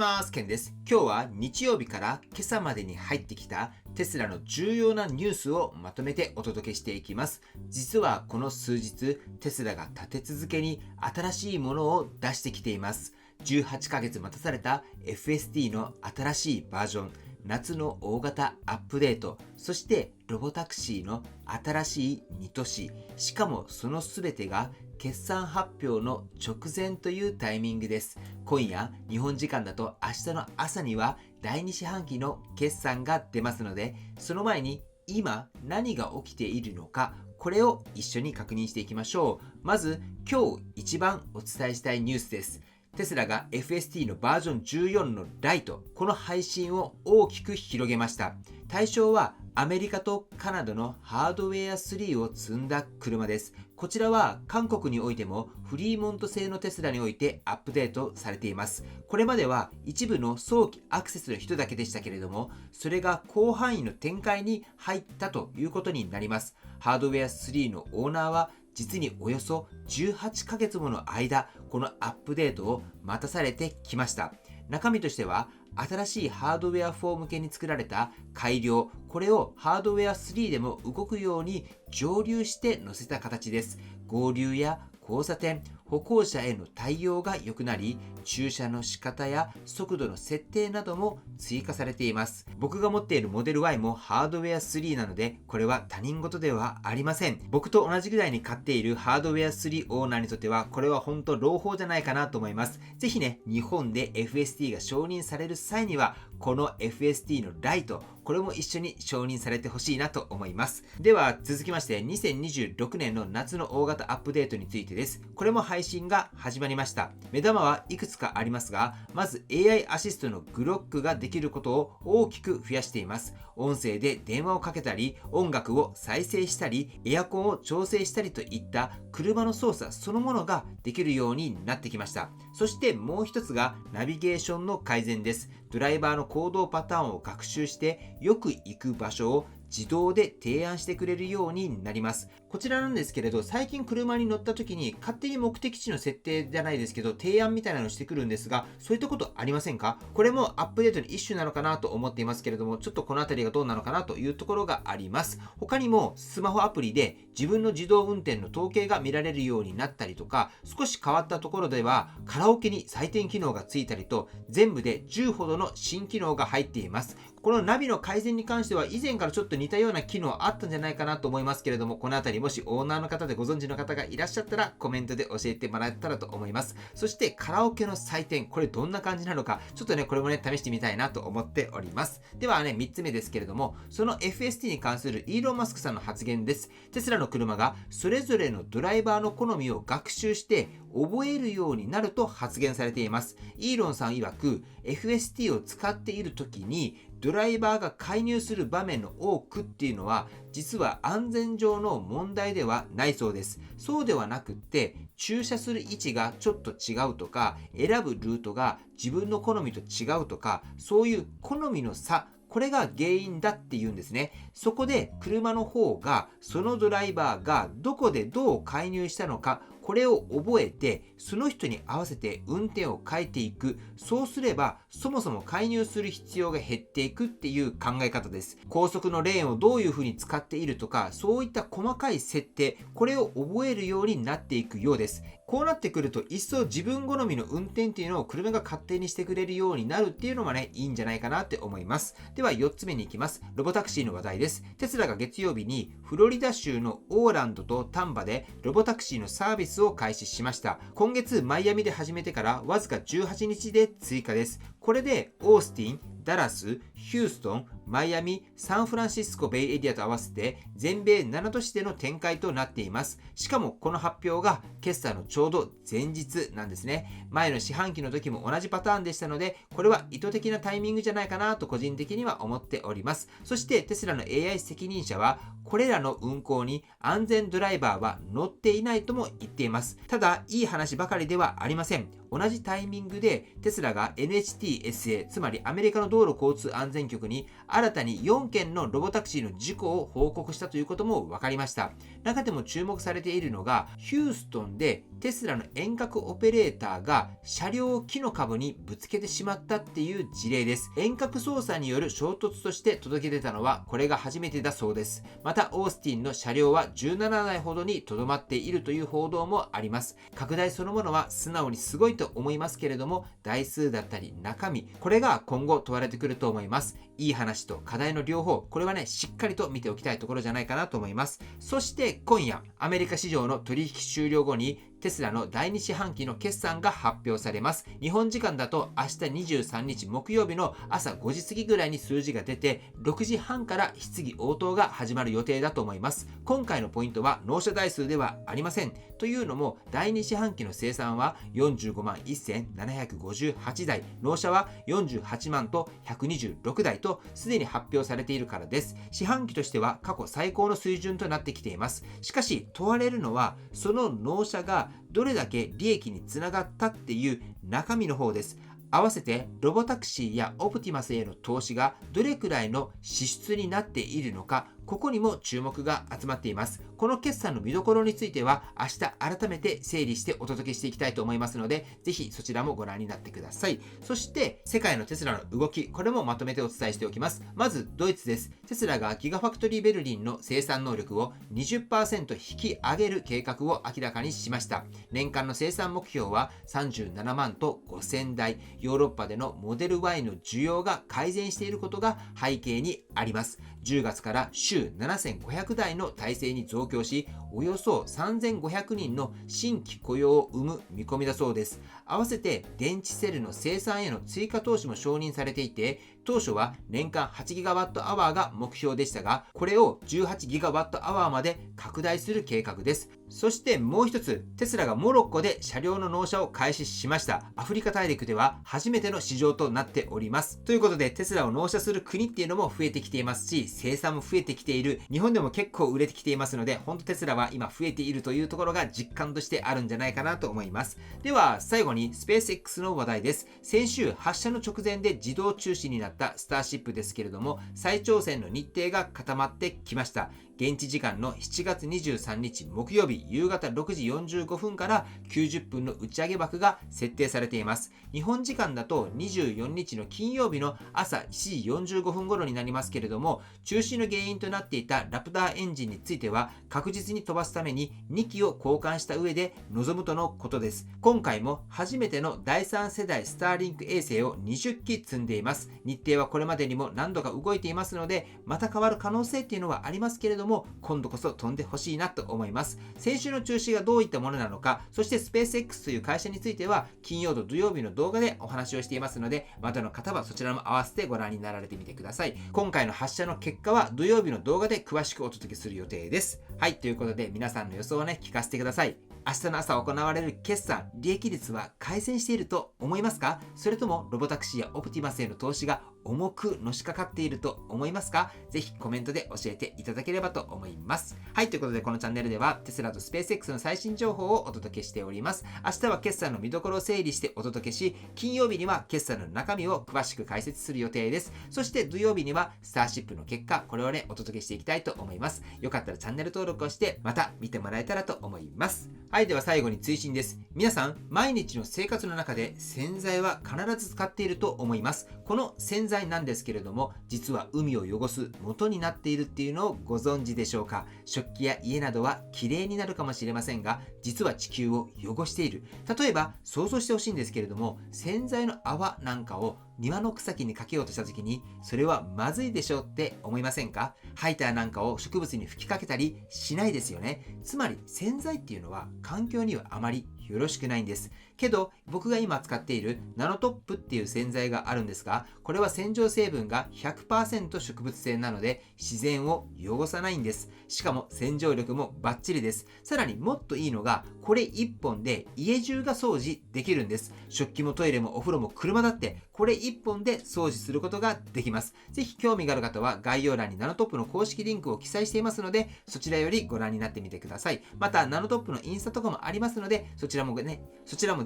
ます。ケンです。今日は日曜日から今朝までに入ってきたテスラの重要なニュースをまとめてお届けしていきます。実はこの数日、テスラが立て続けに新しいものを出してきています。18ヶ月待たされた FSD の新しいバージョン、夏の大型アップデート、そしてロボタクシーの新しい2都市、しかもその全てが決算発表の直前というタイミングです。今夜、日本時間だと明日の朝には第2四半期の決算が出ますので、その前に今何が起きているのか、これを一緒に確認していきましょう。まず、今日一番お伝えしたいニュースです。テスラが FSD のバージョン14のライト、この配信を大きく広げました。対象はアメリカとカナダのハードウェア3を積んだ車です。こちらは韓国においてもフリーモント製のテスラにおいてアップデートされています。これまでは一部の早期アクセスの人だけでしたけれども、それが広範囲の展開に入ったということになります。ハードウェア3のオーナーは実におよそ18ヶ月もの間、このアップデートを待たされてきました。中身としては、新しいハードウェア4向けに作られた改良、これをハードウェア3でも動くように上流して載せた形です。合流や交差点、歩行者への対応が良くなり、駐車の仕方や速度の設定なども追加されています。僕が持っているモデル Y もハードウェア3なので、これは他人事ではありません。僕と同じぐらいに買っているハードウェア3オーナーにとっては、これは本当朗報じゃないかなと思います。ぜひね、日本で FSD が承認される際には、この FSD のライト、これも一緒に承認されてほしいなと思います。では続きまして2026年の夏の大型アップデートについてです。これも配信が始まりました。目玉はいくつかありますが、まず AI アシストのグロックができることを大きく増やしています。音声で電話をかけたり、音楽を再生したり、エアコンを調整したりといった車の操作そのものができるようになってきました。そしてもう一つがナビゲーションの改善です。ドライバーの行動パターンを学習してよく行く場所を自動で提案してくれるようになります。こちらなんですけれど、最近車に乗った時に勝手に目的地の設定じゃないですけど、提案みたいなのをしてくるんですが、そういったことありませんか？これもアップデートの一種なのかなと思っていますけれども、ちょっとこのあたりがどうなのかなというところがあります。他にもスマホアプリで自分の自動運転の統計が見られるようになったりとか、少し変わったところではカラオケに採点機能がついたりと、全部で10ほどの新機能が入っています。このナビの改善に関しては以前からちょっと似たような機能あったんじゃないかなと思いますけれども、このあたりもしオーナーの方でご存知の方がいらっしゃったらコメントで教えてもらえたらと思います。そしてカラオケの採点、これどんな感じなのか、ちょっとねこれもね試してみたいなと思っております。ではね3つ目ですけれども、その FSD に関するイーロン・マスクさんの発言です。テスラの車がそれぞれのドライバーの好みを学習して覚えるようになると発言されています。イーロンさん曰く FSD を使っている時にドライバーが介入する場面の多くっていうのは実は安全上の問題ではないそうです。そうではなくって駐車する位置がちょっと違うとか、選ぶルートが自分の好みと違うとか、そういう好みの差、これが原因だっていうんですね。そこで車の方がそのドライバーがどこでどう介入したのか、これを覚えてその人に合わせて運転を変えていく。そうすればそもそも介入する必要が減っていくっていう考え方です。高速のレーンをどういうふうに使っているとか、そういった細かい設定、これを覚えるようになっていくようです。こうなってくると一層自分好みの運転っていうのを車が勝手にしてくれるようになるっていうのもね、いいんじゃないかなって思います。では4つ目に行きます。ロボタクシーの話題です。テスラが月曜日にフロリダ州のオーランドとタンバでロボタクシーのサービスを開始しました。今月マイアミで始めてからわずか18日で追加です。これでオースティン、ダラス、ヒューストン、マイアミ、サンフランシスコベイエリアと合わせて全米7都市での展開となっています。しかもこの発表が決算のちょうど前日なんですね。前の四半期の時も同じパターンでしたので、これは意図的なタイミングじゃないかなと個人的には思っております。そしてテスラの AI 責任者は、これらの運行に安全ドライバーは乗っていないとも言っています。ただ、いい話ばかりではありません。同じタイミングでテスラが NHTSA、つまりアメリカの道路交通安全局に新たに4件のロボタクシーの事故を報告したということも分かりました。中でも注目されているのがヒューストンでテスラの遠隔オペレーターが車両を木の株にぶつけてしまったっていう事例です。遠隔操作による衝突として届け出たのはこれが初めてだそうです。またオースティンの車両は17台ほどにとどまっているという報道もあります。拡大そのものは素直にすごいと思いますけれども、台数だったり中身、これが今後問われてくると思います。いい話と課題の両方、これはね、しっかりと見ておきたいところじゃないかなと思います。そして今夜、アメリカ市場の取引終了後にテスラの第2四半期の決算が発表されます。日本時間だと明日23日木曜日の朝5時過ぎぐらいに数字が出て、6時半から質疑応答が始まる予定だと思います。今回のポイントは納車台数ではありません。というのも、第2四半期の生産は45万1758台、納車は48万と126台とすでに発表されているからです。四半期としては過去最高の水準となってきています。しかし問われるのは、その納車がどれだけ利益につながったっていう中身の方です。合わせてロボタクシーやオプティマスへの投資がどれくらいの支出になっているのか、ここにも注目が集まっています。この決算の見どころについては明日改めて整理してお届けしていきたいと思いますので、ぜひそちらもご覧になってください。そして世界のテスラの動き、これもまとめてお伝えしておきます。まずドイツです。テスラがギガファクトリーベルリンの生産能力を 20% 引き上げる計画を明らかにしました。年間の生産目標は37万と5000台。ヨーロッパでのモデル Y の需要が改善していることが背景にあります。10月から週7500台の体制に増強し、およそ3500人の新規雇用を生む見込みだそうです。合わせて電池セルの生産への追加投資も承認されていて、当初は年間8ギガワットアワーが目標でしたが、これを18ギガワットアワーまで拡大する計画です。そしてもう一つ、テスラがモロッコで車両の納車を開始しました。アフリカ大陸では初めての市場となっております。ということで、テスラを納車する国っていうのも増えてきていますし、生産も増えてきている。日本でも結構売れてきていますので、本当テスラは今増えているというところが実感としてあるんじゃないかなと思います。では最後にスペース X の話題です。先週発射の直前で自動中止になったスターシップですけれども、再挑戦の日程が固まってきました。現地時間の7月23日木曜日夕方6時45分から90分の打ち上げ枠が設定されています。日本時間だと24日の金曜日の朝7時45分頃になりますけれども、中止の原因となっていたラプターエンジンについては確実に飛ばすために2機を交換した上で臨むとのことです。今回も初めての第3世代スターリンク衛星を20機積んでいます。日程はこれまでにも何度か動いていますので、また変わる可能性っていうのはありますけれども、今度こそ飛んでほしいなと思います。先週の中止がどういったものなのか、そしてスペース X という会社については金曜と土曜日の動画でお話をしていますので、まだの方はそちらも合わせてご覧になられてみてください。今回の発射の結果は土曜日の動画で詳しくお届けする予定です。はい、ということで皆さんの予想をね、聞かせてください。明日の朝行われる決算、利益率は改善していると思いますか？それともロボタクシーやオプティマスへの投資が重くのしかかっていると思いますか？ぜひコメントで教えていただければと思います。はい、ということでこのチャンネルではテスラとスペース X の最新情報をお届けしております。明日は決算の見どころを整理してお届けし、金曜日には決算の中身を詳しく解説する予定です。そして土曜日にはスターシップの結果、これをね、お届けしていきたいと思います。よかったらチャンネル登録をしてまた見てもらえたらと思います。はい、では最後に追伸です。皆さん、毎日の生活の中で洗剤は必ず使っていると思います。この洗剤なんですけれども、実は海を汚す元になっているっていうのをご存知でしょうか？食器や家などは綺麗になるかもしれませんが、実は地球を汚している。例えば、想像してほしいんですけれども、洗剤の泡なんかを庭の草木にかけようとした時に、それはまずいでしょうって思いませんか？ハイターなんかを植物に吹きかけたりしないですよね。つまり洗剤っていうのは環境にはあまりよろしくないんです。けど僕が今使っているナノトップっていう洗剤があるんですが、これは洗浄成分が 100% 植物性なので自然を汚さないんです。しかも洗浄力もバッチリです。さらにもっといいのが、これ1本で家中が掃除できるんです。食器もトイレもお風呂も車だってこれ1本で掃除することができます。ぜひ興味がある方は概要欄にナノトップの公式リンクを記載していますので、そちらよりご覧になってみてください。またナノトップのインスタとかもありますので、そちらも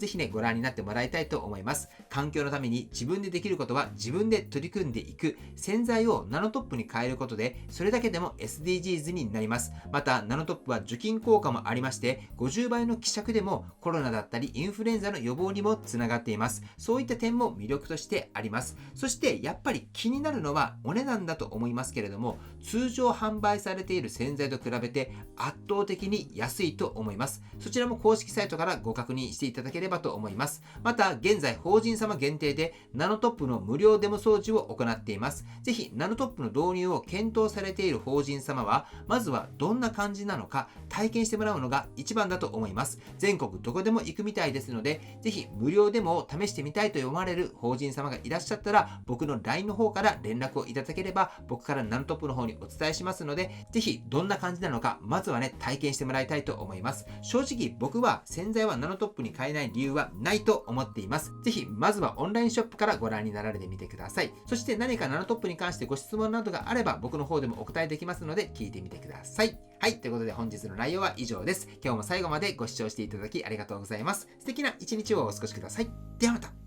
ぜひね、ご覧になってもらいたいと思います。環境のために自分でできることは自分で取り組んでいく。洗剤をナノトップに変えることで、それだけでも SDGs になります。また、ナノトップは除菌効果もありまして、50倍の希釈でもコロナだったりインフルエンザの予防にもつながっています。そういった点も魅力としてあります。そしてやっぱり気になるのはお値段だと思いますけれども、通常販売されている洗剤と比べて圧倒的に安いと思います。そちらも公式サイトからご確認していただければと思います。また、現在法人様限定でナノトップの無料デモ掃除を行っています。ぜひナノトップの導入を検討されている法人様は、まずはどんな感じなのか体験してもらうのが一番だと思います。全国どこでも行くみたいですので、ぜひ無料デモを試してみたいと思われる法人様がいらっしゃったら、僕の LINE の方から連絡をいただければ、僕からナノトップの方にお伝えしますので、ぜひどんな感じなのか、まずはね、体験してもらいたいと思います。正直僕は洗剤はナノトップに変えない理由はないと思っています。ぜひまずはオンラインショップからご覧になられてみてください。そして何かナノトップに関してご質問などがあれば、僕の方でもお答えできますので聞いてみてください。はい、ということで本日の内容は以上です。今日も最後までご視聴していただきありがとうございます。素敵な一日をお過ごしください。ではまた。